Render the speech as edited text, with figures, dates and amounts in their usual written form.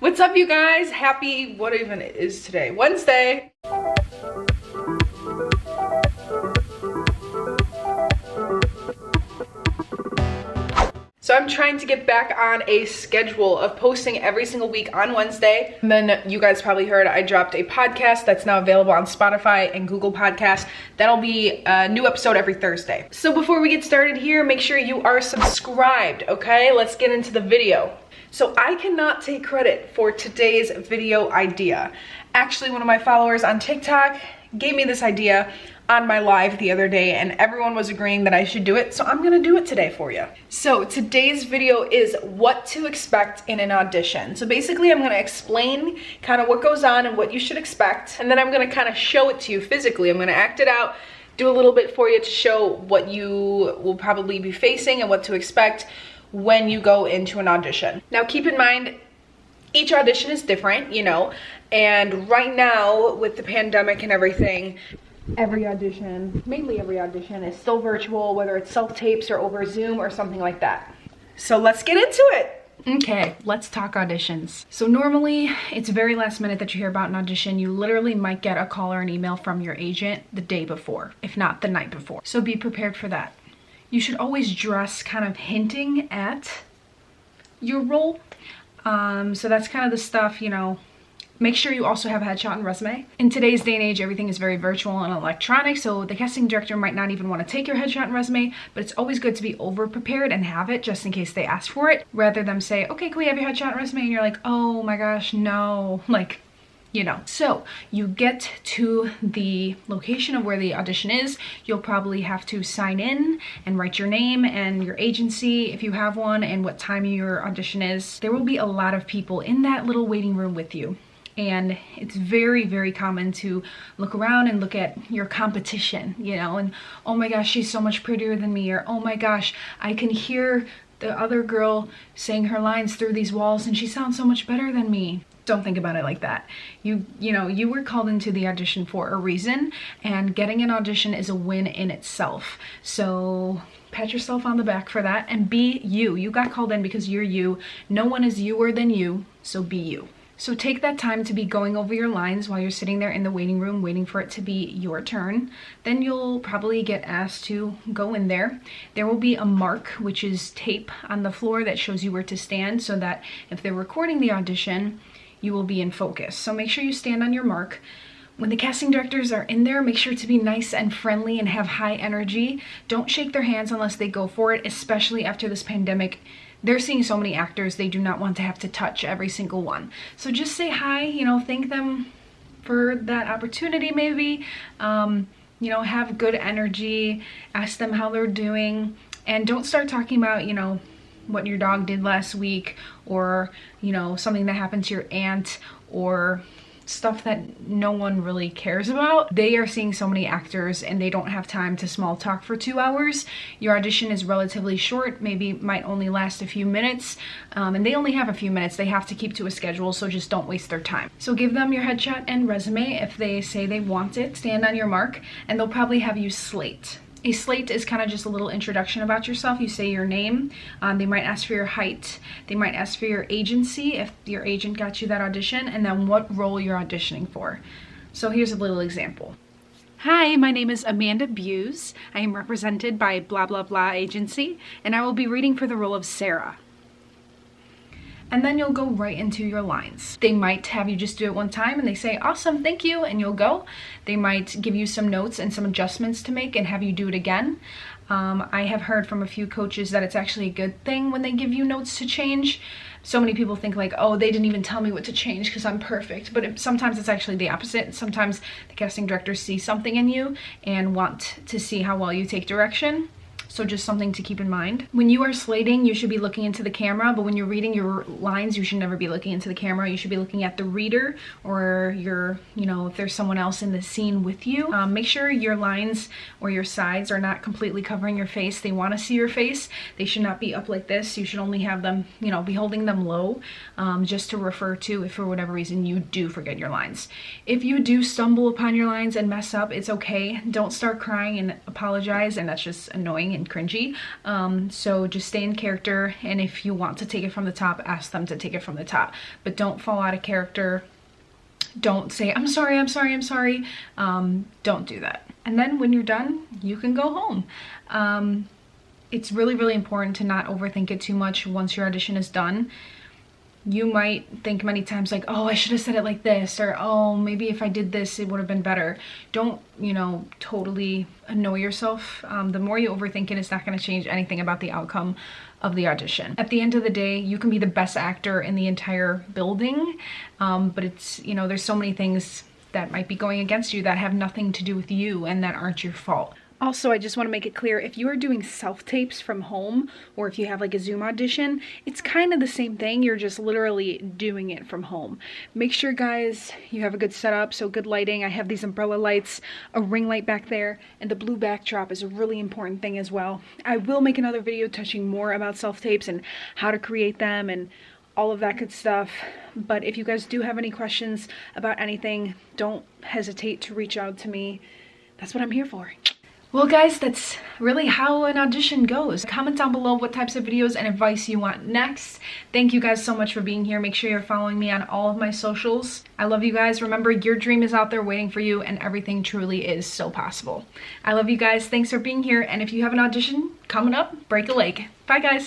What's up, you guys? Happy, what even is today? Wednesday. So I'm trying to get back on a schedule of posting every single week on Wednesday. And then you guys probably heard I dropped a podcast that's now available on Spotify and Google Podcasts. That'll be a new episode every Thursday. So before we get started here, make sure you are subscribed, okay? Let's get into the video. So I cannot take credit for today's video idea. Actually, one of my followers on TikTok gave me this idea on my live the other day, and everyone was agreeing that I should do it, so I'm gonna do it today for you. So today's video is what to expect in an audition. So basically I'm gonna explain kind of what goes on and what you should expect, and then I'm gonna kind of show it to you physically. I'm gonna act it out, do a little bit for you to show what you will probably be facing and what to expect when you go into an audition. Now keep in mind, each audition is different, you know, and right now with the pandemic and everything, every audition, mainly every audition, is still virtual, whether it's self-tapes or over Zoom or something like that. So let's get into it. Okay, let's talk auditions. So normally it's very last minute that you hear about an audition. You literally might get a call or an email from your agent the day before, if not the night before. So be prepared for that. You should always dress kind of hinting at your role. So that's kind of the stuff, you know. Make sure you also have a headshot and resume. In today's day and age, everything is very virtual and electronic, so the casting director might not even want to take your headshot and resume, but it's always good to be over-prepared and have it just in case they ask for it, rather than say, okay, can we have your headshot and resume? And you're like, oh my gosh, no. Like, you know. So you get to the location of where the audition is. You'll probably have to sign in and write your name and your agency if you have one and what time your audition is. There will be a lot of people in that little waiting room with you. And it's very, very common to look around and look at your competition, you know, and oh my gosh, she's so much prettier than me, or oh my gosh, I can hear the other girl saying her lines through these walls and she sounds so much better than me. Don't think about it like that. You know, you were called into the audition for a reason, and getting an audition is a win in itself. So pat yourself on the back for that and be you. You got called in because you're you. No one is youer than you, so be you. So take that time to be going over your lines while you're sitting there in the waiting room waiting for it to be your turn. Then you'll probably get asked to go in there. There will be a mark, which is tape on the floor that shows you where to stand, so that if they're recording the audition, you will be in focus. So make sure you stand on your mark. When the casting directors are in there, make sure to be nice and friendly and have high energy. Don't shake their hands unless they go for it, especially after this pandemic. They're seeing so many actors, they do not want to have to touch every single one. So just say hi, you know, thank them for that opportunity maybe. You know, have good energy, ask them how they're doing, and don't start talking about, you know, what your dog did last week, or, you know, something that happened to your aunt, or stuff that no one really cares about. They are seeing so many actors and they don't have time to small talk for 2 hours. Your audition is relatively short, maybe might only last a few minutes, and they only have a few minutes. They have to keep to a schedule, so just don't waste their time. So give them your headshot and resume if they say they want it. Stand on your mark, and they'll probably have you slate. A slate is kind of just a little introduction about yourself. You say your name. They might ask for your height. They might ask for your agency if your agent got you that audition, and then what role you're auditioning for. So here's a little example. Hi, my name is Amanda Buse. I am represented by blah blah blah agency, and I will be reading for the role of Sarah. And then you'll go right into your lines. They might have you just do it one time and they say, awesome, thank you, and you'll go. They might give you some notes and some adjustments to make and have you do it again. I have heard from a few coaches that it's actually a good thing when they give you notes to change. So many people think like, oh, they didn't even tell me what to change because I'm perfect. But sometimes it's actually the opposite. Sometimes the casting directors see something in you and want to see how well you take direction. So just something to keep in mind. When you are slating, you should be looking into the camera, but when you're reading your lines, you should never be looking into the camera. You should be looking at the reader, or your, you know, if there's someone else in the scene with you. Make sure your lines or your sides are not completely covering your face. They want to see your face. They should not be up like this. You should only have them, you know, be holding them low, just to refer to if for whatever reason you do forget your lines. If you do stumble upon your lines and mess up, it's okay. Don't start crying and apologize, and that's just annoying and cringy. So just stay in character, and if you want to take it from the top, ask them to take it from the top, but don't fall out of character. Don't say, I'm sorry, I'm sorry, I'm sorry. Don't do that. And then when you're done, you can go home. It's really, really important to not overthink it too much once your audition is done. You might think many times like, oh, I should have said it like this, or oh, maybe if I did this, it would have been better. Don't, you know, totally annoy yourself. The more you overthink it, it's not going to change anything about the outcome of the audition. At the end of the day, you can be the best actor in the entire building, but it's, you know, there's so many things that might be going against you that have nothing to do with you and that aren't your fault. Also, I just want to make it clear, if you are doing self-tapes from home, or if you have like a Zoom audition, it's kind of the same thing. You're just literally doing it from home. Make sure, guys, you have a good setup, so good lighting. I have these umbrella lights, a ring light back there, and the blue backdrop is a really important thing as well. I will make another video touching more about self-tapes and how to create them and all of that good stuff. But if you guys do have any questions about anything, don't hesitate to reach out to me. That's what I'm here for. Well guys, that's really how an audition goes. Comment down below what types of videos and advice you want next. Thank you guys so much for being here. Make sure you're following me on all of my socials. I love you guys. Remember, your dream is out there waiting for you, and everything truly is still possible. I love you guys. Thanks for being here. And if you have an audition coming up, break a leg. Bye guys.